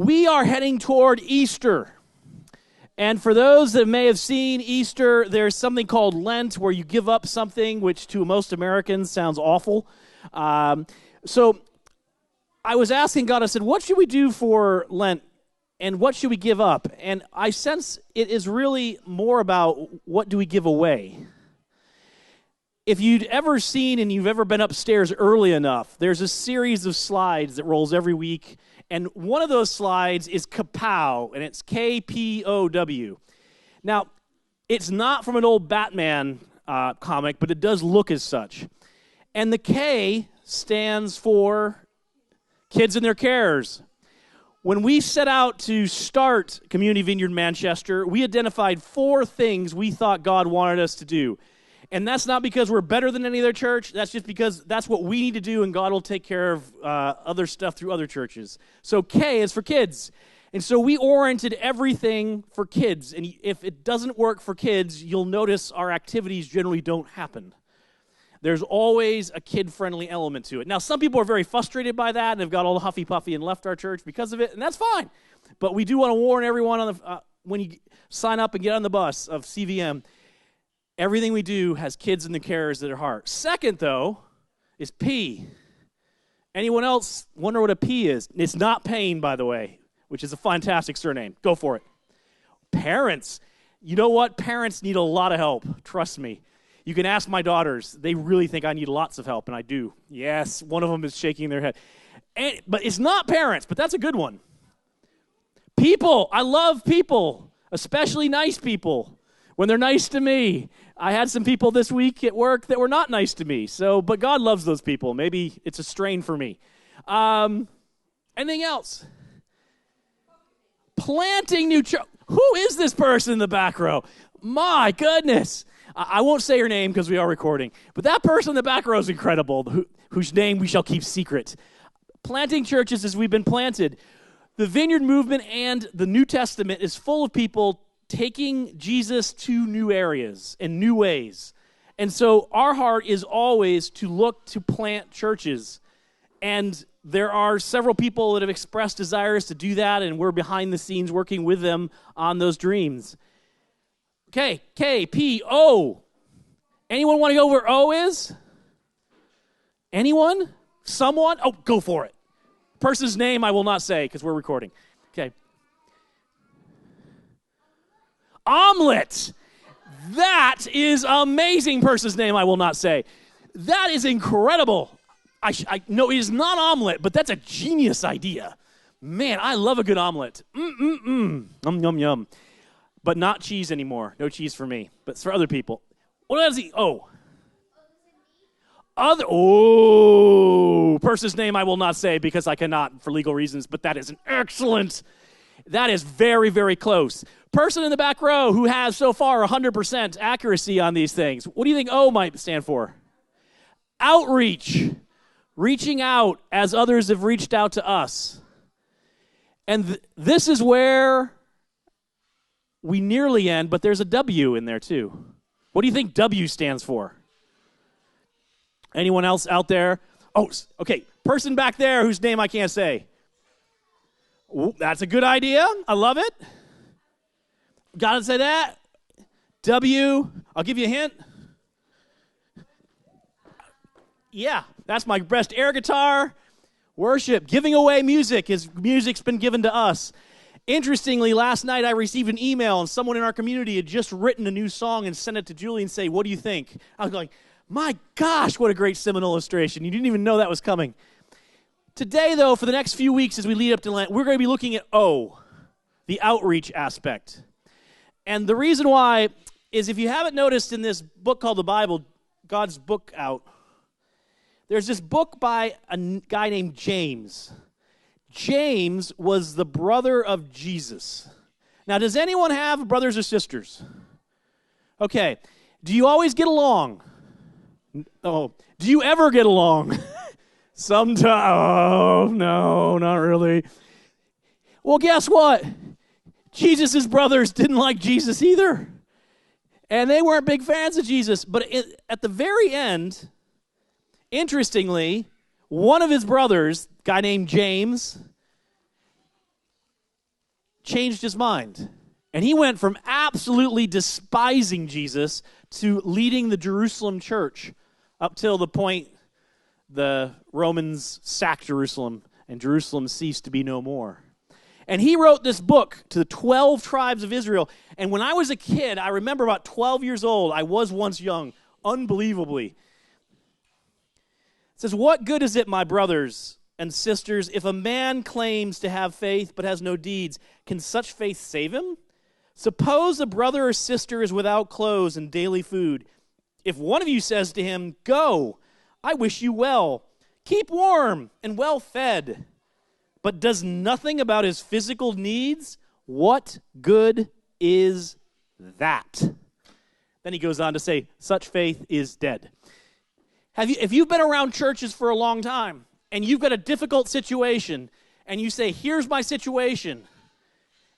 We are heading toward Easter. And for those that may have seen Easter, there's something called Lent where you give up something, which to most Americans sounds awful. So I was asking God, I said, what should we do for Lent? And what should we give up? And I sense it is really more about what do we give away. If you'd ever seen and you've ever been upstairs early enough, there's a series of slides that rolls every week. And one of those slides is Kapow, and it's K-P-O-W. Now, it's not from an old Batman comic, but it does look as such. And the K stands for Kids and Their Cares. When we set out to start Community Vineyard Manchester, we identified 4 things we thought God wanted us to do. And that's not because we're better than any other church. That's just because that's what we need to do, and God will take care of other stuff through other churches. So K is for kids. And so we oriented everything for kids. And if it doesn't work for kids, you'll notice our activities generally don't happen. There's always a kid-friendly element to it. Now, some people are very frustrated by that and have got all huffy-puffy and left our church because of it, and that's fine. But we do want to warn everyone on when you sign up and get on the bus of CVM, everything we do has kids and the carers at their heart. Second, though, is P. Anyone else wonder what a P is? It's not pain, by the way, which is a fantastic surname. Go for it. Parents. You know what? Parents need a lot of help. Trust me. You can ask my daughters. They really think I need lots of help, and I do. Yes, one of them is shaking their head. But it's not parents, but that's a good one. People. I love people, especially nice people. When they're nice to me. I had some people this week at work that were not nice to me. But God loves those people. Maybe it's a strain for me. Anything else? Planting new church. Who is this person in the back row? My goodness. I won't say her name because we are recording. But that person in the back row is incredible, whose name we shall keep secret. Planting churches as we've been planted. The Vineyard movement and the New Testament is full of people taking Jesus to new areas and new ways. And so our heart is always to look to plant churches. And there are several people that have expressed desires to do that, and we're behind the scenes working with them on those dreams. Okay, K, P, O. Anyone want to go where O is? Anyone? Someone? Oh, go for it. Person's name I will not say because we're recording. Okay. Omelet. That is amazing. Person's name I will not say. That is incredible. I know it is not omelet, but that's a genius idea. Man, I love a good omelet. Yum, yum, yum. But not cheese anymore. No cheese for me. But it's for other people. What does he? Oh. Person's name I will not say because I cannot for legal reasons, but that is an excellent. That is very, very close. Person in the back row who has so far 100% accuracy on these things. What do you think O might stand for? Outreach. Reaching out as others have reached out to us. And this is where we nearly end, but there's a W in there too. What do you think W stands for? Anyone else out there? Oh, okay. Person back there whose name I can't say. Ooh, that's a good idea. I love it. Gotta say that. W. I'll give you a hint. Yeah, that's my best air guitar. Worship. Giving away music. Music's been given to us. Interestingly, last night I received an email, and someone in our community had just written a new song and sent it to Julie and say, what do you think? I was like, my gosh, what a great Seminole illustration. You didn't even know that was coming. Today, though, for the next few weeks as we lead up to Lent, we're going to be looking at O, the outreach aspect. And the reason why is if you haven't noticed in this book called the Bible, God's book out, there's this book by a guy named James. James was the brother of Jesus. Now, does anyone have brothers or sisters? Okay. Do you always get along? Oh, do you ever get along? Sometimes. Oh, no, not really. Well, guess what? Jesus' brothers didn't like Jesus either. And they weren't big fans of Jesus. But at the very end, interestingly, one of his brothers, a guy named James, changed his mind. And he went from absolutely despising Jesus to leading the Jerusalem church up till the point the Romans sacked Jerusalem and Jerusalem ceased to be no more. And he wrote this book to the 12 tribes of Israel. And when I was a kid, I remember about 12 years old, I was once young, unbelievably. It says, "What good is it, my brothers and sisters, if a man claims to have faith but has no deeds? Can such faith save him? Suppose a brother or sister is without clothes and daily food. If one of you says to him, 'Go, I wish you well, keep warm and well fed,' but does nothing about his physical needs, what good is that?" Then he goes on to say, "Such faith is dead." If you've been around churches for a long time, and you've got a difficult situation, and you say, "Here's my situation,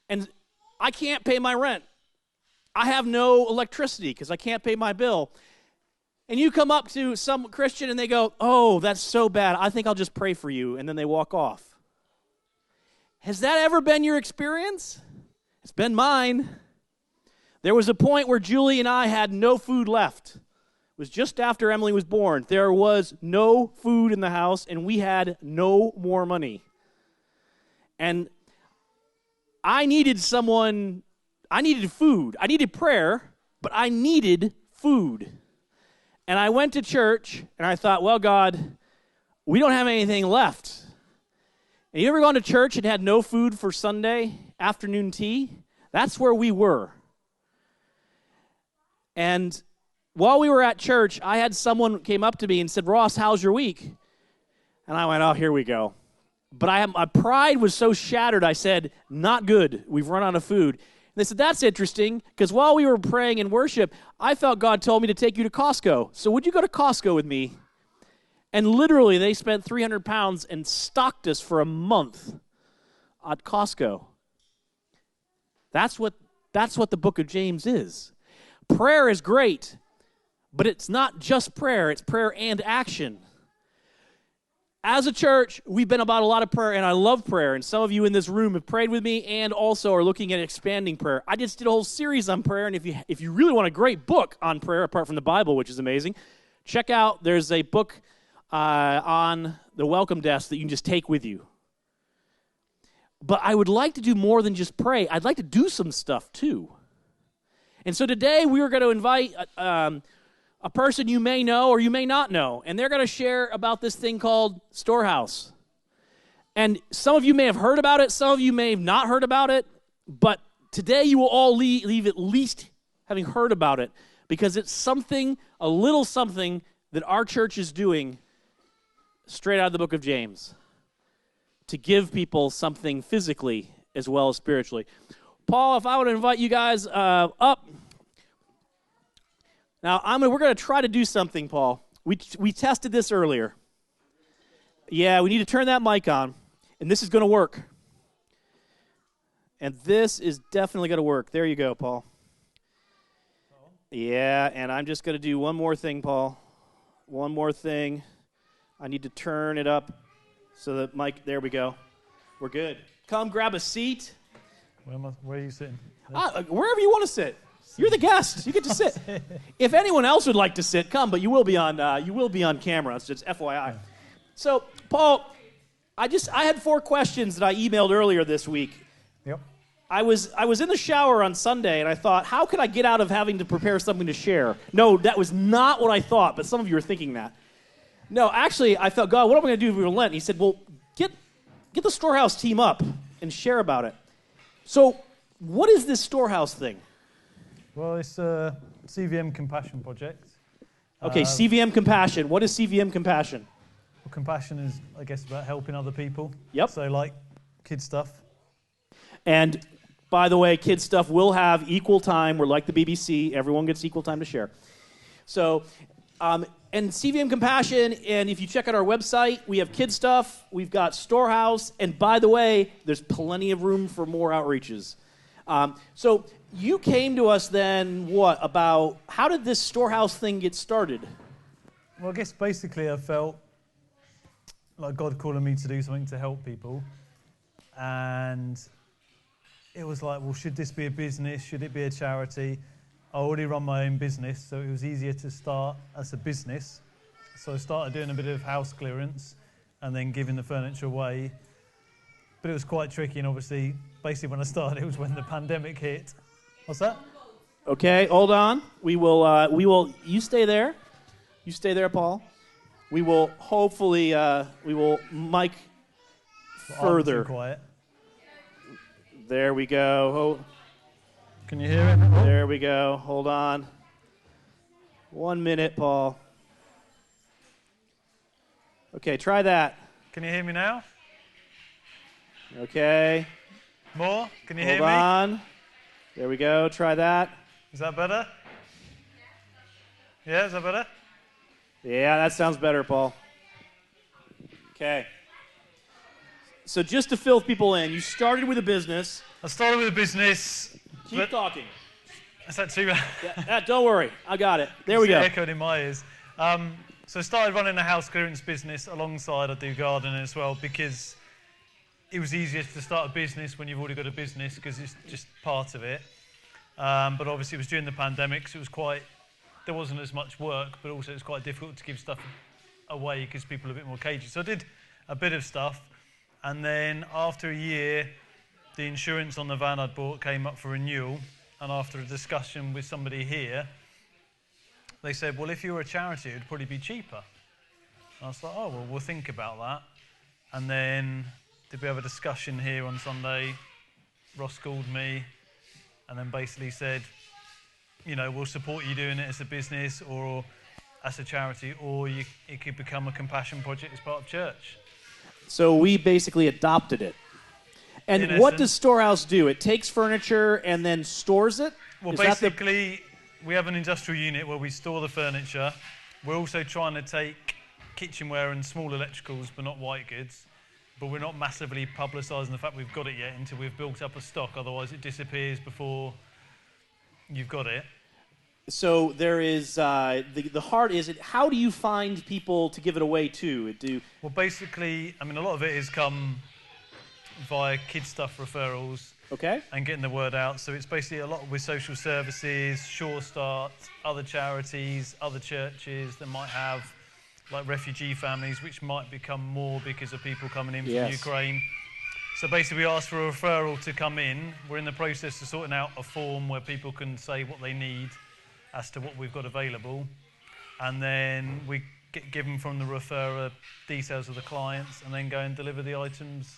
and I can't pay my rent. I have no electricity because I can't pay my bill." And you come up to some Christian and they go, "Oh, that's so bad. I think I'll just pray for you," and then they walk off. Has that ever been your experience? It's been mine. There was a point where Julie and I had no food left. It was just after Emily was born. There was no food in the house, and we had no more money. And I needed food. I needed prayer, but I needed food. And I went to church, and I thought, well, God, we don't have anything left. And you ever gone to church and had no food for Sunday afternoon tea? That's where we were. And while we were at church, I had someone came up to me and said, "Ross, how's your week?" And I went, "Oh, here we go." But my pride was so shattered, I said, "Not good. We've run out of food." And they said, "That's interesting, because while we were praying in worship, I felt God told me to take you to Costco. So would you go to Costco with me?" And literally, they spent 300 pounds and stocked us for a month at Costco. That's what the book of James is. Prayer is great, but it's not just prayer. It's prayer and action. As a church, we've been about a lot of prayer, and I love prayer, and some of you in this room have prayed with me and also are looking at expanding prayer. I just did a whole series on prayer, and if you really want a great book on prayer, apart from the Bible, which is amazing, check out, there's a book on the welcome desk that you can just take with you. But I would like to do more than just pray. I'd like to do some stuff, too. And so today we are going to invite a person you may know or you may not know, and they're going to share about this thing called Storehouse. And some of you may have heard about it, some of you may have not heard about it, but today you will all leave at least having heard about it, because it's something, a little something, that our church is doing straight out of the book of James to give people something physically as well as spiritually. Paul, if I would invite you guys up. Now, we're going to try to do something, Paul. We tested this earlier. Yeah, we need to turn that mic on, and this is going to work. And this is definitely going to work. There you go, Paul. Yeah, and I'm just going to do one more thing, Paul. One more thing. I need to turn it up so that mic, there we go. We're good. Come grab a seat. Where are you sitting? Wherever you want to sit. You're the guest. You get to sit. If anyone else would like to sit, come. But you will be on camera. It's just FYI. So, Paul, I had 4 questions that I emailed earlier this week. Yep. I was in the shower on Sunday, and I thought, how could I get out of having to prepare something to share? No, that was not what I thought. But some of you are thinking that. No, actually, I thought, God, what am I going to do for Lent? And he said, well, get the Storehouse team up and share about it. So, what is this Storehouse thing? Well, it's a CVM Compassion project. Okay, CVM Compassion. What is CVM Compassion? Well, compassion is, I guess, about helping other people. Yep. So, like, kid stuff. And, by the way, kid stuff will have equal time. We're like the BBC. Everyone gets equal time to share. So, and CVM Compassion, and if you check out our website, we have kid stuff. We've got Storehouse. And, by the way, there's plenty of room for more outreaches. So you came to us then, how did this Storehouse thing get started? Well, I guess basically I felt like God calling me to do something to help people. And it was like, well, should this be a business? Should it be a charity? I already run my own business, so it was easier to start as a business. So I started doing a bit of house clearance and then giving the furniture away. But it was quite tricky, and obviously, basically when I started, it was when the pandemic hit. What's that? Okay, hold on. We will. You stay there. You stay there, Paul. We will hopefully. We will mic further. I'm too quiet. There we go. Can you hear it? There we go. Hold on. 1 minute, Paul. Okay, try that. Can you hear me now? Okay. More? Can you hear me? Hold on. There we go. Try that. Is that better? Yeah, is that better? Yeah, that sounds better, Paul. Okay. So just to fill people in, you started with a business. I started with a business. Keep talking. Is that too bad? Yeah, don't worry. I got it. There we go. Echoed in my ears. So I started running a house clearance business alongside I do gardening as well, because it was easier to start a business when you've already got a business because it's just part of it. But obviously it was during the pandemic, so it was there wasn't as much work, but also it was quite difficult to give stuff away because people are a bit more cagey. So I did a bit of stuff, and then after a year, the insurance on the van I'd bought came up for renewal, and after a discussion with somebody here, they said, well, if you were a charity, it would probably be cheaper. And I was like, oh, well, we'll think about that. And then did we have a discussion here on Sunday? Ross called me and then basically said, we'll support you doing it as a business or as a charity, or it could become a compassion project as part of church. So we basically adopted it. And what does Storehouse do? It takes furniture and then stores it? Well, basically, we have an industrial unit where we store the furniture. We're also trying to take kitchenware and small electricals, but not white goods. But we're not massively publicising the fact we've got it yet until we've built up a stock. Otherwise, it disappears before you've got it. So there is the heart is it. How do you find people to give it away to? Well, basically, a lot of it has come via kids stuff referrals. Okay. And getting the word out. So it's basically a lot with social services, Sure Start, other charities, other churches that might have like refugee families, which might become more because of people coming in from Ukraine. So basically we ask for a referral to come in. We're in the process of sorting out a form where people can say what they need as to what we've got available. And then we get given from the referrer details of the clients and then go and deliver the items.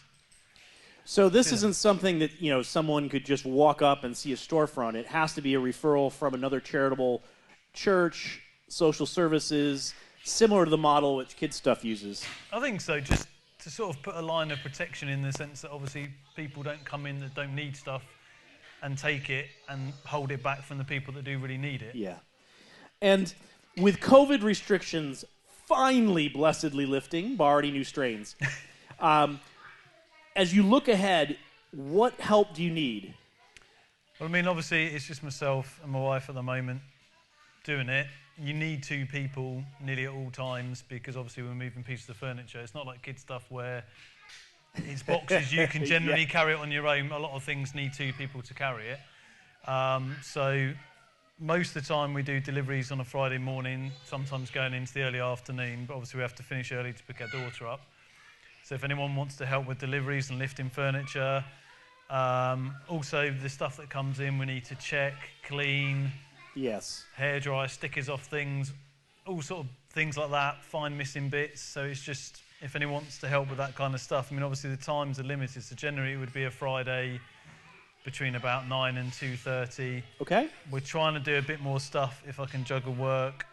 So this isn't something that, someone could just walk up and see a storefront. It has to be a referral from another charitable church, social services, similar to the model which Kids Stuff uses. I think so, just to sort of put a line of protection in the sense that obviously people don't come in that don't need stuff and take it and hold it back from the people that do really need it. Yeah. And with COVID restrictions finally blessedly lifting, barring new strains, as you look ahead, what help do you need? Well, obviously, it's just myself and my wife at the moment doing it. You need two people nearly at all times because obviously we're moving pieces of furniture. It's not like Kids Stuff where it's boxes you can generally carry it on your own. A lot of things need two people to carry it. So most of the time we do deliveries on a Friday morning, sometimes going into the early afternoon, but obviously we have to finish early to pick our daughter up. So if anyone wants to help with deliveries and lifting furniture, also the stuff that comes in we need to check, clean, hairdryer, stickers off things, all sort of things like that, find missing bits. So it's just, if anyone wants to help with that kind of stuff, obviously the times are limited, so generally it would be a Friday between about 9 and 2:30. Okay. We're trying to do a bit more stuff if I can juggle work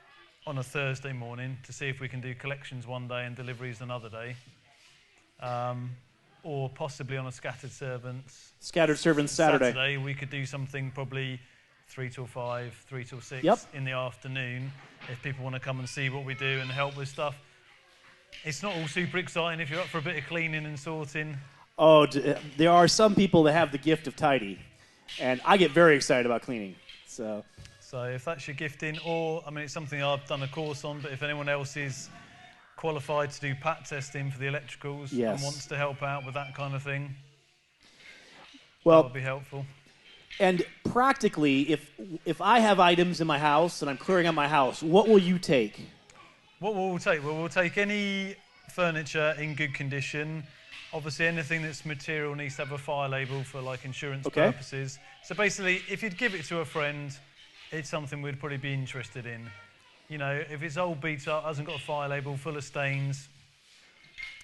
on a Thursday morning to see if we can do collections one day and deliveries another day. Or possibly on a Scattered Servants Saturday, we could do something probably 3 till 5, 3 till 6 in the afternoon if people want to come and see what we do and help with stuff. It's not all super exciting if you're up for a bit of cleaning and sorting. Oh, there are some people that have the gift of tidy, and I get very excited about cleaning. So if that's your gifting, or it's something I've done a course on, but if anyone else is qualified to do pat testing for the electricals and wants to help out with that kind of thing. Well, would be helpful. And practically, if I have items in my house and I'm clearing out my house, what will you take? What will we take? Well, we'll take any furniture in good condition. Obviously, anything that's material needs to have a fire label for like insurance purposes. So basically, if you'd give it to a friend, it's something we'd probably be interested in. You know, if it's old, beat up, hasn't got a fire label, full of stains.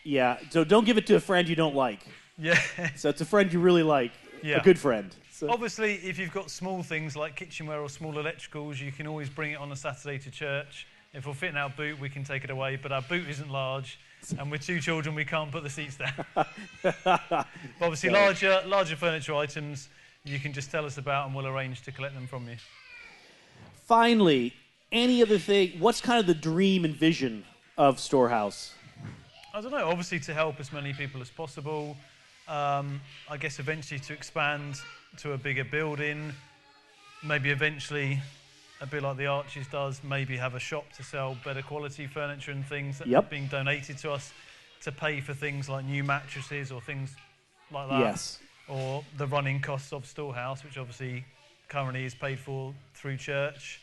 Yeah, so don't give it to a friend you don't like. Yeah. So it's a friend you really like, Yeah. a good friend. So. Obviously, if you've got small things like kitchenware or small electricals, you can always bring it on a Saturday to church. If we're fitting our boot, we can take it away, but our boot isn't large, and with 2 children, we can't put the seats down. But obviously, larger furniture items, you can just tell us about, and we'll arrange to collect them from you. Finally, any other thing, what's kind of the dream and vision of Storehouse? I don't know, obviously to help as many people as possible. I guess eventually to expand to a bigger building, maybe eventually, a bit like the Arches does, maybe have a shop to sell better quality furniture and things that are being donated to us to pay for things like new mattresses or things like that. Yes. Or the running costs of Storehouse, which obviously currently is paid for through church.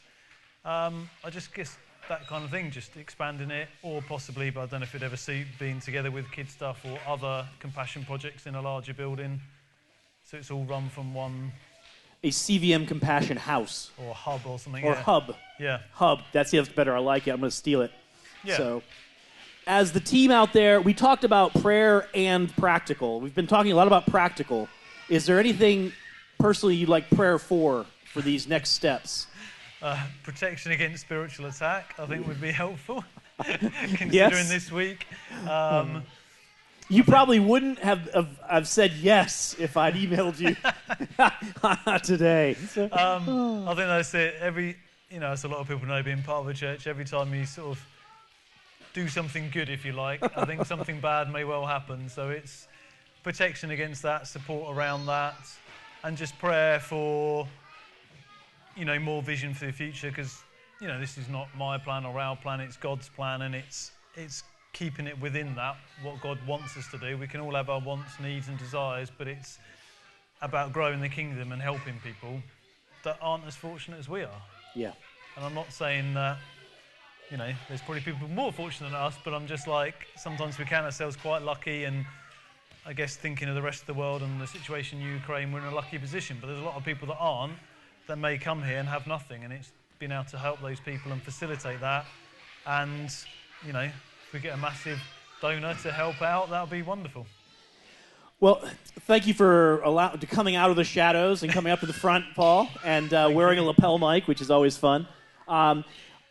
I just guess that kind of thing, just expanding it, or possibly, but I don't know if it'd ever suit being together with kids stuff or other compassion projects in a larger building. So it's all run from one. A CVM Compassion House. Or a hub or something. Or hub. Yeah. Hub. That's better. I like it. I'm going to steal it. Yeah. So, as the team out there, we talked about prayer and practical. We've been talking a lot about practical. Is there anything personally you'd like prayer for these next steps? Protection against spiritual attack, I think, would be helpful, considering this week. You probably wouldn't have said yes if I'd emailed you today. I think that's it. As a lot of people know, being part of a church, every time you sort of do something good, if you like, I think something bad may well happen. So it's protection against that, support around that, and just prayer for more vision for the future, because this is not my plan or our plan, it's God's plan, and it's keeping it within that, what God wants us to do. We can all have our wants, needs and desires, but it's about growing the kingdom and helping people that aren't as fortunate as we are. Yeah. And I'm not saying that there's probably people more fortunate than us, but I'm just like, sometimes we count ourselves quite lucky, and I guess thinking of the rest of the world and the situation in Ukraine, we're in a lucky position, but there's a lot of people that aren't, that may come here and have nothing, and it's been able to help those people and facilitate that. And if we get a massive donor to help out, that would be wonderful. Well, thank you for coming out of the shadows and coming up to the front, Paul, and wearing a lapel mic, which is always fun. I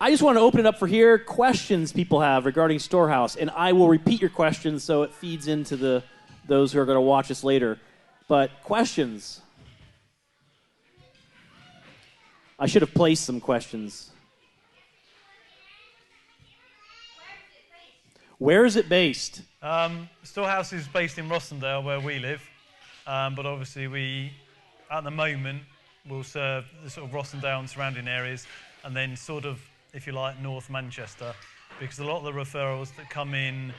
just want to open it up for here. Questions people have regarding Storehouse, and I will repeat your questions so it feeds into those who are going to watch us later. But questions. I should have placed some questions. Where is it based? Storehouse is based in Rossendale, where we live. But obviously we, at the moment, will serve the sort of Rossendale and surrounding areas, and then sort of, if you like, North Manchester. Because a lot of the referrals that come in,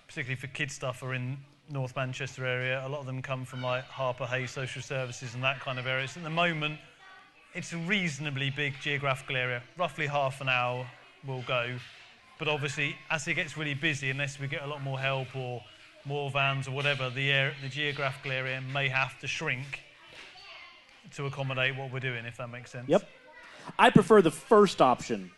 particularly for kids stuff, are in North Manchester area. A lot of them come from like Harper Hay Social Services and that kind of area. So at the moment, it's a reasonably big geographical area. Roughly half an hour will go. But obviously, as it gets really busy, unless we get a lot more help or more vans or whatever, the geographical area may have to shrink to accommodate what we're doing, if that makes sense. Yep. I prefer the first option.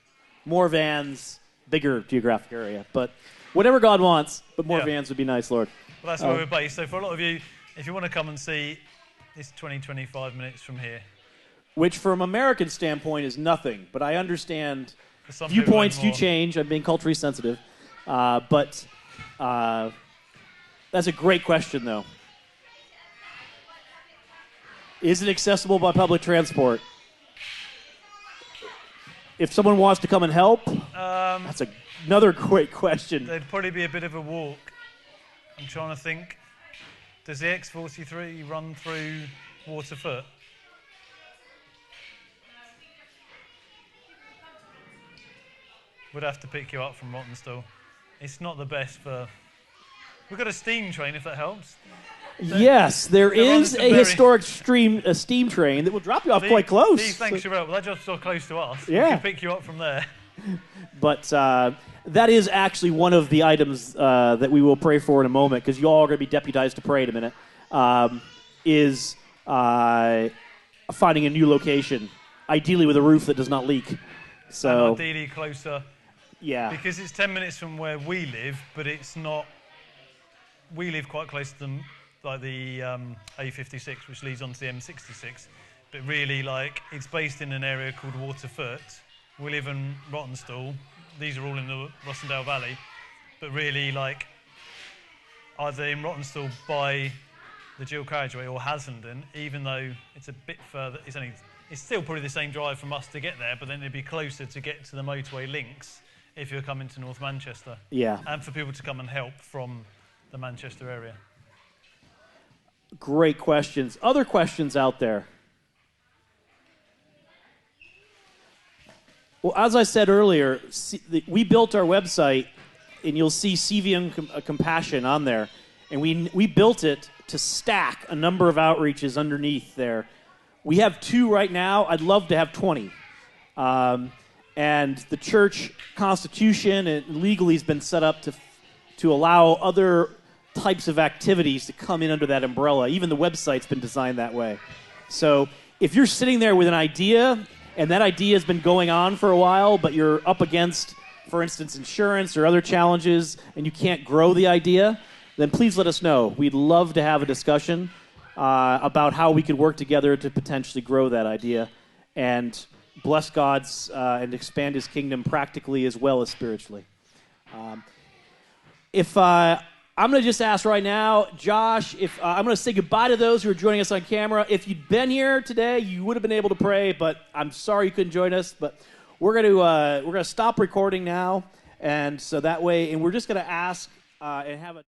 More vans, bigger geographic area. But whatever God wants, but more vans would be nice, Lord. Well, that's where we're based. So for a lot of you, if you want to come and see, it's 20-25 minutes from here. Which, from American standpoint, is nothing. But I understand viewpoints do change. I'm being culturally sensitive. But that's a great question, though. Is it accessible by public transport? If someone wants to come and help, that's another great question. There'd probably be a bit of a walk. I'm trying to think. Does the X43 run through Waterfoot? We'd have to pick you up from Rottenstall. It's not the best for... We've got a steam train, if that helps. Yes, there is a historic steam train that will drop you off quite close. Thanks, Sherelle. Well, that job's so close to us. Yeah. We can pick you up from there. But that is actually one of the items that we will pray for in a moment, because you all are going to be deputized to pray in a minute, is finding a new location, ideally with a roof that does not leak. So and ideally closer. Yeah. Because it's 10 minutes from where we live, but it's not... We live quite close to the A56, which leads onto the M66. But really, it's based in an area called Waterfoot. We live in Rottenstall. These are all in the Rossendale Valley. But really, either in Rottenstall by the dual carriageway or Haslenden, even though it's a bit further, it's still probably the same drive from us to get there, but then it'd be closer to get to the motorway links if you're coming to North Manchester. Yeah. And for people to come and help from the Manchester area. Great questions. Other questions out there? Well, as I said earlier, we built our website, and you'll see CVM Compassion on there. And we built it to stack a number of outreaches underneath there. We have 2 right now. I'd love to have 20. And the church constitution and legally has been set up to allow other types of activities to come in under that umbrella. Even the website's been designed that way. So if you're sitting there with an idea, and that idea has been going on for a while, but you're up against, for instance, insurance or other challenges, and you can't grow the idea, then please let us know. We'd love to have a discussion about how we could work together to potentially grow that idea and bless God's and expand His kingdom practically as well as spiritually. I'm going to just ask right now, Josh, I'm going to say goodbye to those who are joining us on camera. If you'd been here today, you would have been able to pray, but I'm sorry you couldn't join us. But we're going to stop recording now, and so that way, and we're just going to ask and have a